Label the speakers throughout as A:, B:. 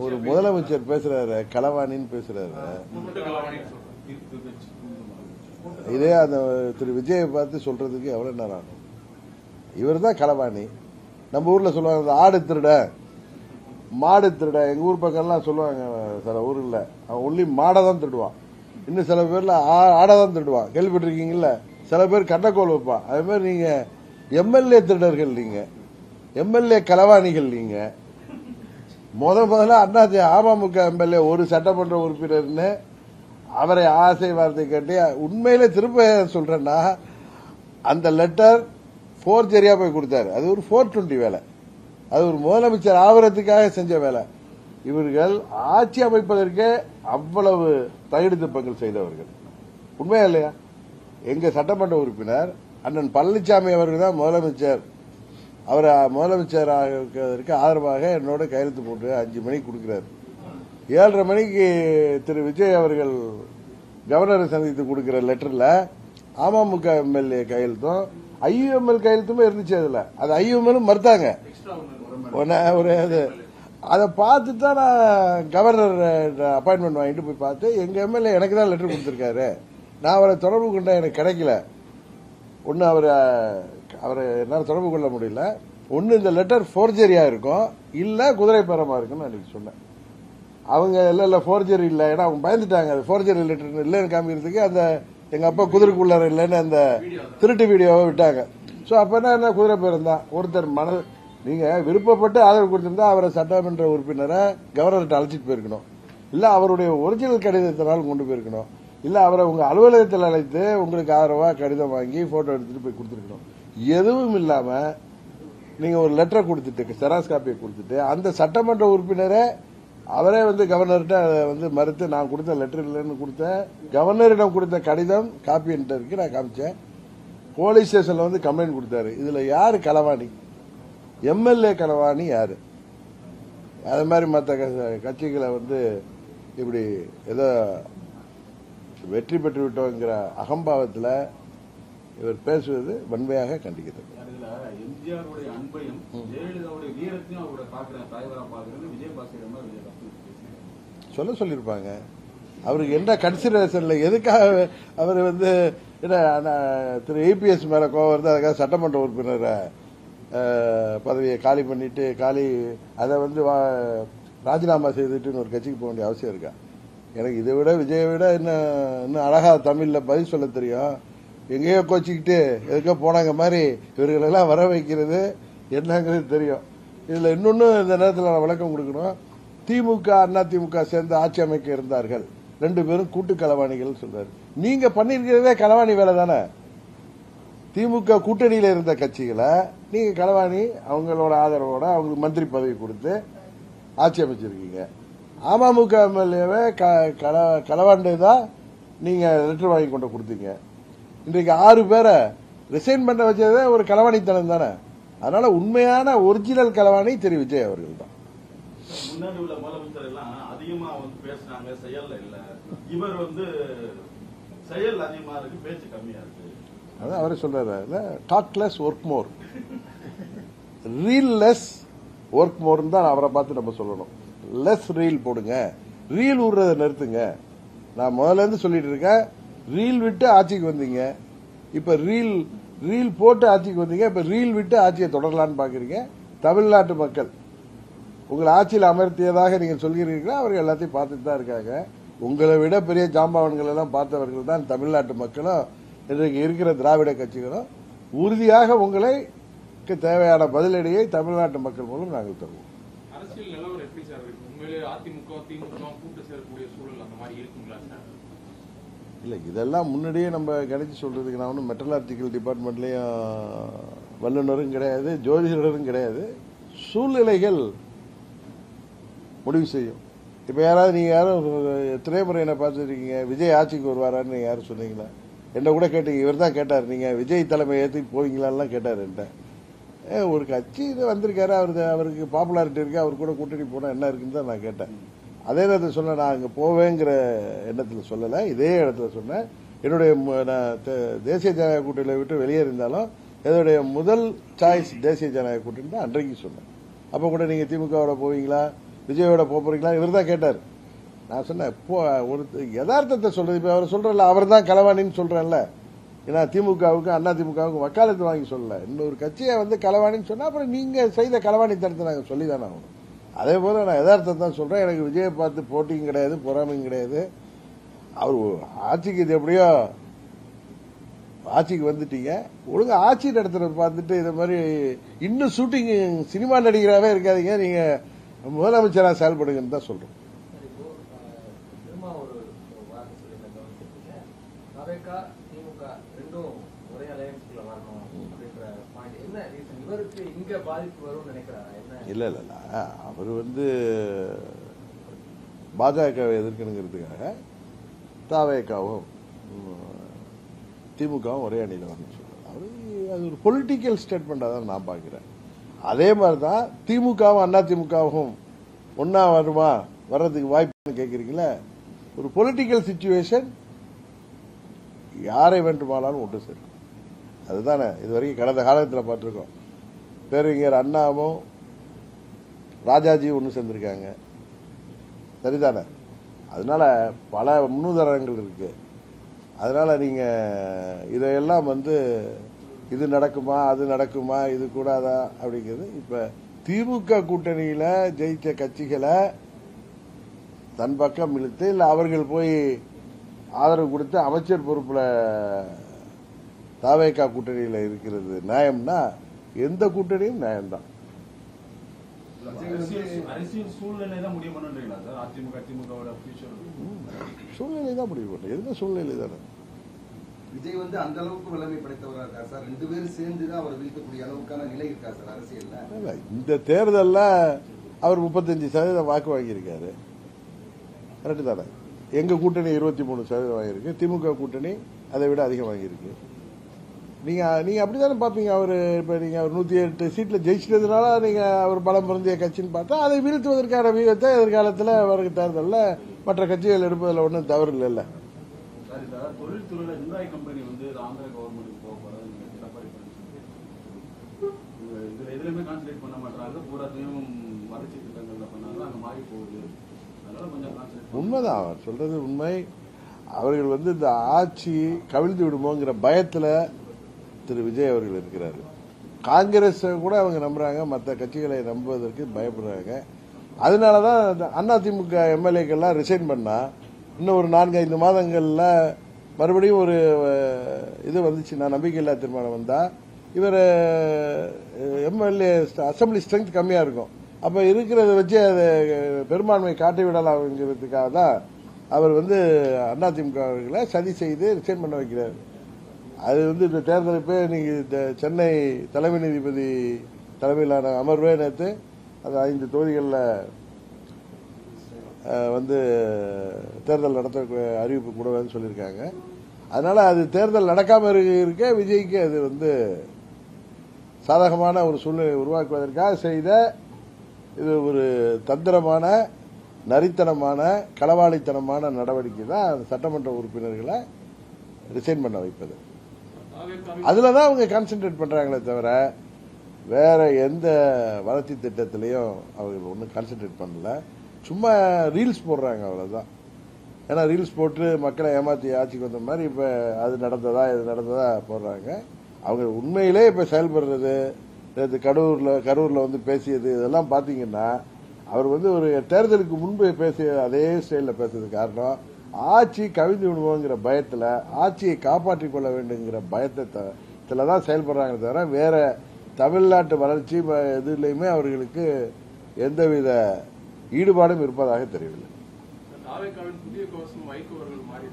A: ஒரு முதலமைச்சர் பேசுறாரு, களவாணின்னு பேசுறாரு. இதே அந்த திரு விஜயை பார்த்து சொல்றதுக்கு எவ்வளவு நேரம் ஆகும்? இவர் தான் களவாணி. நம்ம ஊர்ல சொல்லுவாங்க ஆடு திருட, மாடு திருட. எங்க ஊர் பக்கம்லாம் சொல்லுவாங்க சில ஊர்ல, அவன் ஒன்லி மாடை தான் திருடுவான். இன்னும் சில பேர்ல ஆடை தான் திருடுவான். கேள்விப்பட்டிருக்கீங்கல்ல? சில பேர் கட்டக்கோல் வைப்பான். அதே மாதிரி நீங்க எம்எல்ஏ திருடர்கள், நீங்க எம்எல்ஏ களவாணிகள். நீங்க முதல்ல அமமுக எம்எல்ஏ ஒரு சட்டமன்ற உறுப்பினர்னு அவரை ஆசை வார்த்தை கேட்டு உண்மையிலே திரும்ப சொல்றேன்னா, அந்த லெட்டர் போர்ஜரியா போய் கொடுத்தாரு. அது ஒரு 420 வேலை. அது ஒரு முதலமைச்சர் ஆவறதுக்காக செஞ்ச வேலை. இவர்கள் ஆட்சி அமைப்பதற்கே அவ்வளவு தகுதி திருப்பங்கள் செய்தவர்கள். உண்மையா இல்லையா? எங்க சட்டமன்ற உறுப்பினர் அண்ணன் பழனிசாமி அவர்கள் தான் முதலமைச்சர். அவர் முதலமைச்சர் ஆகிறதுக்கு ஆதரவாக என்னோட கையெழுத்து போட்டு 5 மணிக்கு கொடுக்கிறார். 7:30 மணிக்கு திரு விஜய் அவர்கள் கவர்னரை சந்தித்து கொடுக்கிற லெட்டர்ல அமமுக எம்எல்ஏ கையெழுத்தும் ஐயுஎம்எல் கையெழுத்துமே இருந்துச்சு. அதுல அது ஐயுஎம்எல் மறுத்தாங்க. அதை பார்த்து தான் நான் கவர்னர் அப்பாயின்மெண்ட் வாங்கிட்டு போய் பார்த்து, எங்க எம்எல்ஏ எனக்கு தான் லெட்டர் கொடுத்திருக்காரு, நான் அவரை தொடர்பு கொண்ட எனக்கு கிடைக்கல. ஒன்னு அவரை என்னால் தொடர்பு கொள்ள முடியல. ஒன்னு இந்த லெட்டர் போர்ஜரியா இருக்கும், இல்ல குதிரை பேரமா இருக்குன்னு அன்னைக்கு சொன்னேன். அவங்க இல்ல போர்ஜரி இல்ல, ஏன்னா அவங்க பயந்துட்டாங்க. அது போர்ஜரி லெட்டர் இல்லைன்னு காமிக்கிறதுக்கு அந்த எங்க அப்பா குதிரைக்குள்ளார இல்லைன்னு அந்த திருட்டு வீடியோவை விட்டாங்க. சோ அப்ப என்ன குதிரை பேரம் தான். ஒருத்தர் நீங்க விருப்பப்பட்டு ஆதரவு கொடுத்திருந்தா அவரை சட்டமன்ற உறுப்பினரை கவர்னர்கிட்ட அழைச்சிட்டு போயிருக்கணும், இல்ல அவருடைய ஒரிஜினல் கடிதத்தினால் கொண்டு போயிருக்கணும், இல்ல அவரை உங்க அலுவலகத்தில் அழைத்து உங்களுக்கு ஆதரவா கடிதம் வாங்கி போட்டோ எடுத்துட்டு போய் கொடுத்துருக்கணும். எதுவும் இல்லாம நீங்க ஒரு லெட்டரை கொடுத்துட்டு, செராஸ் காப்பியை கொடுத்துட்டு, அந்த சட்டமன்ற உறுப்பினரே அவரே கவர்னர்கிட்ட மறுத்து நான் கொடுத்த லெட்டர் இல்லைன்னு கொடுத்த, கவர்னரிடம் கொடுத்த கடிதம் காப்பி இருக்கு, நான் காமிச்சேன். போலீஸ் ஸ்டேஷன்ல கம்ப்ளைண்ட் கொடுத்தாரு. இதுல யாரு களவாணி? எம்எல்ஏ களவாணி யாரு? அது மாதிரி மற்ற கட்சிகளை இப்படி ஏதோ வெற்றி பெற்று விட்டோங்கிற அகம்பாவத்தில் இவர் பேசுவது வன்மையாக கண்டிக்கிறது. சொல்லிருப்பாங்க. அவருக்கு என்ன கன்சிடரேஷன்ல எதுக்காக அவர் திரு ஏபிஎஸ் மேல கோவம் வருது, அதுக்காக சட்டமன்ற உறுப்பினரை பதவியை காலி பண்ணிட்டு அதை ராஜினாமா செய்துட்டு ஒரு கட்சிக்கு போக வேண்டிய அவசியம் இருக்கா? எனக்கு இதை விட விஜயை விட இன்னும் அழகா தமிழ்ல பதில் சொல்ல தெரியும். எங்கேயோ கோச்சிக்கிட்டு எதுக்கோ போனாங்க மாதிரி இவர்களெல்லாம் வர வைக்கிறது என்னங்கிறது தெரியும். இதுல இன்னொன்னு இந்த நேரத்தில் நான் விளக்கம் கொடுக்கணும். திமுக அண்ணா திமுக சேர்ந்து ஆட்சி அமைக்க இருந்தார்கள், 2 பேரும் கூட்டு களவாணிகள் சொல்றாரு. நீங்க பண்ணிருக்கிறதே களவாணி வேலை தானே. திமுக கூட்டணியில இருந்த கட்சிகளை நீங்க களவாணி, அவங்களோட ஆதரவோட அவங்களுக்கு மந்திரி பதவி கொடுத்து ஆட்சி அமைச்சிருக்கீங்க. அமமுக எம்எல்ஏவை களவாண்டே தான் நீங்க லெட்டர் வாங்கி கொண்டு கொடுத்தீங்க. இன்றைக்கு 6 பேரை ரிசைன் பண்ண வச்சதே ஒரு களவாணித்தனம் தானே. அதனால உண்மையான ஒரிஜினல் களவாணி திரு விஜய் அவர்கள் தான்.
B: முன்னாடி உள்ள முதலமைச்சர் எல்லாம் அதிகமா பேசுறாங்க, செயல்ல இல்ல. இவர் செயல் அதிகமா இருக்கு, பேச்சு கம்மியா இருக்கு.
A: அதான் அவரே சொல்றாரு, talk less work more, reel less work மோர்னு தான் அவரை பார்த்து நம்ம சொல்லணும். லெஸ் ரீல் போடுங்க, ரீல் விடுறதை நிறுத்துங்க. நான் முதல்ல இருந்து சொல்லிட்டு இருக்கேன், ரீல் விட்டு ஆட்சிக்கு வந்தீங்க, இப்ப ரீல் போட்டு ஆட்சிக்கு வந்தீங்க, இப்ப ரீல் விட்டு ஆட்சியை தொடரலான்னு பாக்குறீங்க. தமிழ்நாட்டு மக்கள் உங்களை ஆட்சியில் அமர்த்தியதாக நீங்க சொல்கிறீர்களா? அவர்கள் எல்லாத்தையும் பார்த்துட்டு தான் இருக்காங்க. உங்களை விட பெரிய ஜாம்பவான்கள் எல்லாம் பார்த்தவர்கள் தான் தமிழ்நாட்டு மக்களும் இன்றைக்கு இருக்கிற திராவிட கட்சிகளும். உறுதியாக உங்களுக்கு தேவையான பதிலடியை தமிழ்நாட்டு மக்கள் மூலம் நாங்கள் தருவோம்.
C: அரசியல் நிலவரம் எப்படி சார் இருக்கு? உண்மையிலே அதிமுக திமுக கூட்டு சேரக்கூடிய சூழல் அந்த மாதிரி இருக்குங்களா சார்?
A: இல்ல, இதெல்லாம் முன்னாடியே நம்ம கணிச்சு சொல்றதுக்கு நான் ஒன்றும் மெட்ரலாஜிக்கல் டிபார்ட்மெண்ட்லயும் வல்லுநரும் கிடையாது, ஜோதிடரும் கிடையாது. சூழ்நிலைகள் முடிவு செய்யும். இப்ப யாராவது நீங்க யாரும் எத்தனை முறை என்ன பார்த்துருக்கீங்க விஜய் ஆட்சிக்கு வருவாரான்னு யாரும் சொன்னீங்களா? என்ன கூட கேட்டீங்க, இவர் தான் கேட்டார், நீங்க விஜய் தலைமை ஏற்றி போவீங்களான்லாம் கேட்டார் என்கிட்ட. ஒரு கட்சி வந்திருக்காரு, அவருக்கு பாப்புலாரிட்டி இருக்கு, அவர் கூட கூட்டணி போனா என்ன இருக்குன்னு தான் நான் கேட்டேன். அதே நேரத்தில் சொன்ன, நான் அங்க போவேங்கிற எண்ணத்தில் சொல்லல, இதே இடத்துல சொன்னேன். என்னுடைய தேசிய ஜனநாயக கூட்டணியை விட்டு வெளியே இருந்தாலும் இதோடைய முதல் சாய்ஸ் தேசிய ஜனநாயக கூட்டணி தான் அன்றைக்கு சொன்னேன். அப்போ கூட நீங்கள் திமுகவோட போவீங்களா விஜயோட போறீங்களா இவர் தான் கேட்டார். நான் சொன்னேன் இப்போ ஒரு யதார்த்தத்தை சொல்றது. இப்போ அவர் சொல்றல அவர் தான் களவாணின்னு சொல்றேன்ல. ஏன்னா திமுகவுக்கு அண்ணா திமுகவுக்கு வக்காலத்து வாங்கி சொல்லல. இன்னொரு கட்சியை வந்து களவாணின்னு சொன்னா அப்புறம் நீங்க செய்த களவாணித்தனத்தை நாங்கள் சொல்லி தானே ஆகணும். அதே போல நான் யதார்த்தம் தான் சொல்றேன். எனக்கு விஜயை பார்த்து போட்டியும் கிடையாது பொறாமையும் கிடையாது. அவர் ஆட்சிக்கு இது எப்படியோ ஆட்சிக்கு வந்துட்டீங்க, ஒழுங்கா ஆட்சி நடத்துறத பார்த்துட்டு இதை மாதிரி இன்னும் ஷூட்டிங் சினிமா நடிகராகவே இருக்காதீங்க, நீங்க முதலமைச்சராக செயல்படுங்கன்னு தான் சொல்றோம். இல்ல இல்ல அவர் வந்து பாஜகவை எதிர்க்கணுங்கிறதுக்காக தாவேகாவும் திமுகவும் ஒரே அணியில் வரணும்னு சொல்றாரு. அது ஒரு பொலிட்டிக்கல் ஸ்டேட்மெண்டா தான் நான் பார்க்கிறேன். அதே மாதிரிதான் திமுகவும் அண்ணா திமுகவும் ஒன்னா வருமா வர்றதுக்கு வாய்ப்புன்னு கேட்கறீங்களா? ஒரு பொலிட்டிக்கல் சிச்சுவேஷன் யாரை வேண்டுமானாலும் ஒன்று சேர்க்கும். அதுதானே இது வரைக்கும் கடந்த காலத்தில் பார்த்துருக்கோம். பேரறிஞர் அண்ணாவும் ராஜாஜியும் ஒன்று சேர்ந்திருக்காங்க, சரிதானே? அதனால பல முன்னுதாரணங்கள் இருக்கு. அதனால நீங்க இதையெல்லாம் வந்து இது நடக்குமா அது நடக்குமா இது கூடாதா அப்படிங்கிறது. இப்ப திமுக கூட்டணியில ஜெயிச்ச கட்சிகளை தன் பக்கம் இழுத்து இல்ல அவர்கள் போய் ஆதரவு கொடுத்து அமைச்சர் பொறுப்புல தாவேகா கூட்டணியில இருக்கிறது நியாயம்னா எந்த கூட்டணியும் நியாயம்தான்.
B: அரசியல் சூழ்நிலை தான் முடிவு பண்ணுறீங்களா சார்? அதிமுக திமுகவோட
A: சூழ்நிலை தான் முடிவு பண்ண. எந்த சூழ்நிலை தானே.
D: விஜய் வந்து அந்த அளவுக்கு வல்லமை படைத்தவரா இருக்கா சார்? ரெண்டு பேரும் சேர்ந்துதான் அவர் வீழ்த்தக்கூடிய அளவுக்கான நிலை இருக்கா சார் அரசியல்ல?
A: இந்த தேர்தலில் அவர் 35% வாக்கு வாங்கியிருக்காரு, கரெக்டு தானே? எங்க கூட்டணி 23% வாங்கியிருக்கு, திமுக கூட்டணி அதை விட அதிகம் வாங்கியிருக்கு. நீங்க அப்படித்தானே பாப்பீங்க. அவரு இப்ப நீங்க அவர் 108 சீட்ல ஜெயிச்சதுனால நீங்க அவர் பலம் பொருந்திய கட்சின்னு பார்த்தா அதை வீழ்த்துவதற்கான வியூகத்தை எதிர்காலத்தில் வரும் தேர்தலில் மற்ற கட்சிகள் எடுப்பதில் ஒன்றும் தவறு இல்லைல்ல.
B: தொழில்துறையில ஹிண்டாய் கம்பெனி வந்து ஆந்திர கவர்மெண்ட்டுக்கு போக போறது இதுல எதுலையுமே கான்சன்ட்ரேட் பண்ண மாட்டாங்க. பூராத்தையும் வளர்ச்சி திட்டங்கள்ல பண்ணாங்க, அங்க மாறி போகுது. அதனால கொஞ்சம் கான்சன்ட்ரேட்.
A: உண்மைதான் அவர் சொல்றது உண்மை. அவர்கள் வந்து இந்த ஆட்சி கவிழ்ந்து விடுமோங்கிற பயத்துல திரு விஜய் அவர்கள் இருக்கிறாரு. காங்கிரஸ் கூட அவங்க நம்புறாங்க, மற்ற கட்சிகளை நம்புவதற்கு பயப்படுறாங்க. அதனாலதான் அதிமுக எம்எல்ஏக்கள்லாம் ரிசைன் பண்ணா இன்னும் ஒரு 4-5 மாதங்கள்ல மறுபடியும் ஒரு இது வந்துச்சுன்னா நம்பிக்கையில்லா தீர்மானம் வந்தா இவர் எம்எல்ஏ அசம்பிளி ஸ்ட்ரென்த் கம்மியா இருக்கும். அப்ப இருக்கிறத வச்சு அதை பெரும்பான்மை காட்டி விடலாம்ங்கிறதுக்காக தான் அவர் வந்து அதிமுக அவர்களை சதி செய்து ரிசைன் பண்ண வைக்கிறார். அது வந்து இந்த தேர்தலுக்கு நீங்க சென்னை தலைமை நீதிபதி தலைமையிலான அமர்வே நேற்று அது 5 தொகுதிகளில் வந்து தேர்தல் நடத்த அறிவிப்பு கூடவேன்னு சொல்லியிருக்காங்க. அதனால அது தேர்தல் நடக்காம இருக்க விஜய்க்கு அது வந்து சாதகமான ஒரு சூழ்நிலை உருவாக்குவதற்காக செய்த இது ஒரு தந்திரமான நரித்தனமான களவாளித்தனமான நடவடிக்கை தான் சட்டமன்ற உறுப்பினர்களை ரிசைன் பண்ண வைப்பது. அதுலதான் அவங்க கான்சென்ட்ரேட் பண்றாங்களே தவிர வேற எந்த வளர்ச்சி திட்டத்திலையும் அவங்க ஒன்றும் கான்சென்ட்ரேட் பண்ணல. சும்மா ரீல்ஸ் போடுறாங்க, அவ்வளவுதான். ஏன்னா ரீல்ஸ் போட்டு மக்களை ஏமாத்தி ஆட்சிக்கு வந்த மாதிரி இப்ப அது நடந்ததா இது நடந்ததா போடுறாங்க. அவங்க உண்மையிலே இப்ப செயல்படுறது கரூர்ல வந்து பேசியது இதெல்லாம் பாத்தீங்கன்னா அவர் வந்து ஒரு தேர்தலுக்கு முன்பு பேசிய அதே ஸ்டைல பேசுறது காரணம் ஆட்சி கவிழ்ந்து விடுவோங்கிற பயத்துல ஆட்சியை காப்பாற்றிக் கொள்ள வேண்டுங்கிற பயத்துல தான் செயல்படுறாங்க தவிர வேற தமிழ்நாட்டு வளர்ச்சி எதுலையுமே அவர்களுக்கு எந்தவித ஈடுபாடும் இருப்பதாக தெரியவில்லை.
C: புதிய கவசம் வைகோ அவர்கள் மாறி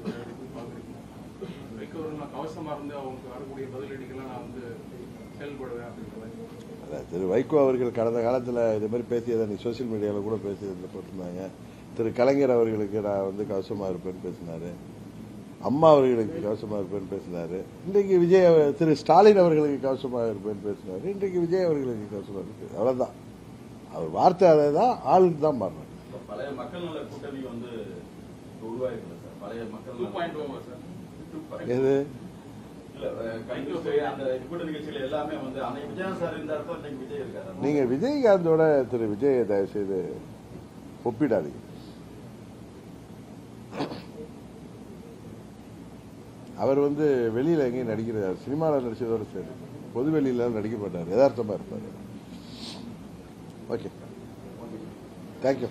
C: வைகோ அவர்கள் கவசமா இருந்து அவங்களுக்கு வரக்கூடிய பதிலடிக்கெல்லாம் நான் வந்து செயல்படுவேன் அப்படின்ற
A: திரு வைகோ அவர்கள் கடந்த காலத்தில் இது மாதிரி பேசியதை நீ சோசியல் மீடியாவில் கூட பேசியதில் போட்டிருந்தாங்க. திரு கலைஞர் அவர்களுக்கு நான் வந்து கவசமா இருப்பேன்னு பேசினாரு, அம்மா அவர்களுக்கு கவசமா இருப்பேன்னு பேசினாரு. இன்றைக்கு திரு ஸ்டாலின் அவர்களுக்கு கவசமா இருப்பேன்னு பேசினாரு, இன்றைக்கு விஜய் அவர்களுக்கு கவசமா இருக்கு. அவ்வளவுதான். அவர் வார்த்தை அதை தான் ஆளுக்கு தான் மாறினார்.
B: பழைய மக்கள் நல கூட்டணி வந்து உருவாயிருக்கல சார். பழைய மக்கள் 2.0 சார்.
A: எது
B: இல்ல கைது அந்த கூட்டணி கட்சிகள் எல்லாமே வந்து அன்னைக்கு விஜயகாந்த் சார் இருந்த இடத்துல இன்னைக்கு விஜய் இருக்காரு.
A: நீங்க விஜயகாந்தோட திரு விஜயை தயவு செய்து ஒப்பிடாதீங்க. அவர் வந்து வெளியில எங்கேயும் நடிக்கிறார், சினிமாவில் நடிச்சதோட சரி, பொது வெளியில நடிக்க மாட்டார், யதார்த்தமா இருப்பார். Okay, thank you.